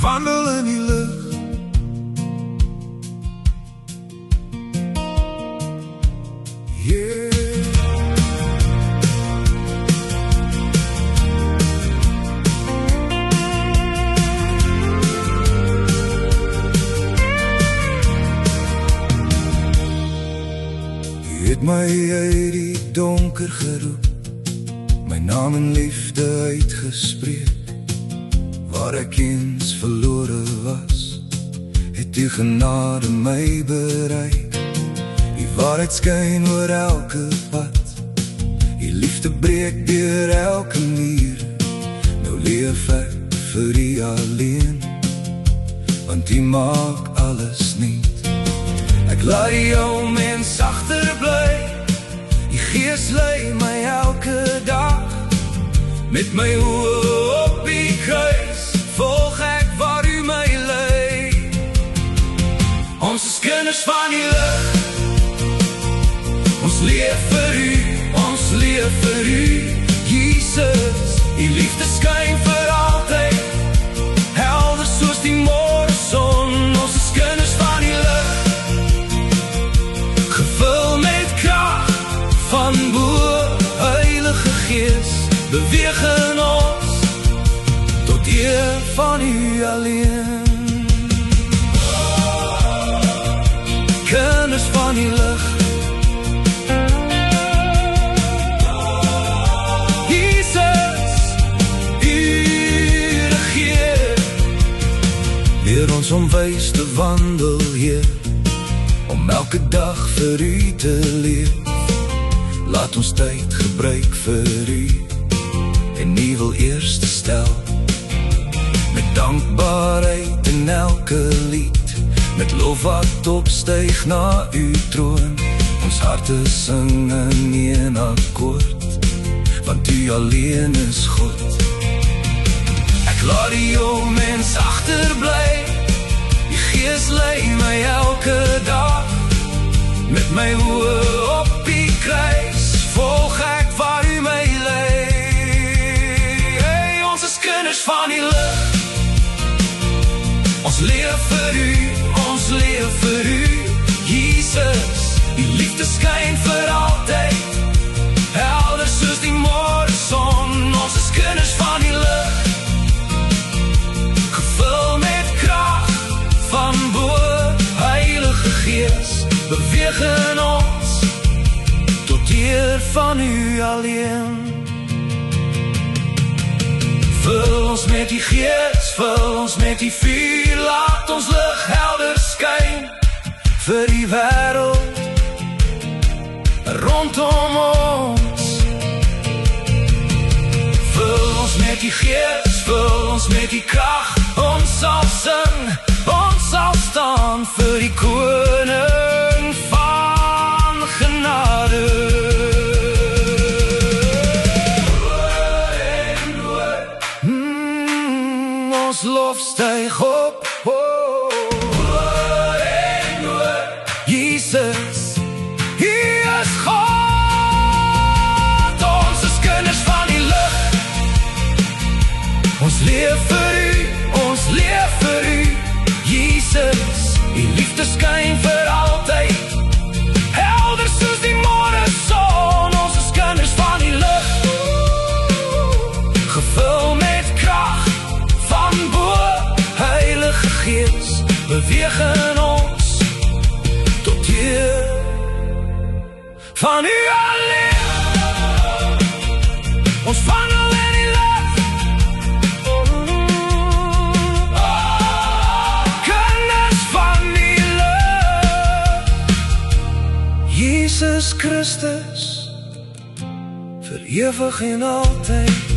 wandel in die lig. Yeah. Jy het my uit die donker geroep, my naam en liefde uitgespreek. Waar ek eens verlore was, het die genade my bereik. Die waarheid skyn oor elke pad, die liefde breek deur elke muur. Nou leef ek vir die alleen, want die maak alles niet. Ek laat die ou mens agterbly, die Gees lei my elke dag. Met my oë op die kruis, volg ek waar u my lei. Ons is kinders van die lig, ons leef vir u, ons leef vir u. Jesus, die liefde skyn vir altyd, helder soos die môreson. Ons is kinders van die lig, gevul met krag van bo. Heilige Gees, beweeg in ons, tot eer van u alleen. Kinders van die lig, Jesus, u regeer. Leer ons om wys te wandel, Heer, om elke dag vir u te leef. Laat ons tyd gebruik vir u, en u wil eerste stel. Met dankbaarheid in elke lied, met lof wat opstyg na u troon. Ons harte sing in een akkoord, want u alleen is God. Ek laat die ou mens agterbly, die Gees lei my elke dag. Met my oë op die kruis, volg ek waar u my lei. Hey, ons is kinders van die lig, ons leef vir u, ons leef vir u. Jesus, die liefde skyn vir altyd, helder soos die môreson. Ons is kinders van die lig, gevul met krag van bo. Heilige Gees, beweeg in ons, tot eer van u alleen. Vul ons met die Gees, vul ons met die vuur. Laat ons lig helder skyn vir die wêreld rondom ons. Vul ons met die Gees, vul ons met die krag. Ons sal sing, ons sal staan vir die koning van genade. Ons lof styg op, Jesus, U is God. Ons is kinders van die lig, ons leef vir u, ons leef vir u. Jesus, die liefde skyn vir altyd, helder soos die môreson. Ons is kinders van die lig, gevul met krag van bo. Heilige Gees, beweeg in ons, tot eer van u alleen. Ons wandel in die lig, kinders van die lig. Jesus Christus, vir ewig en altyd.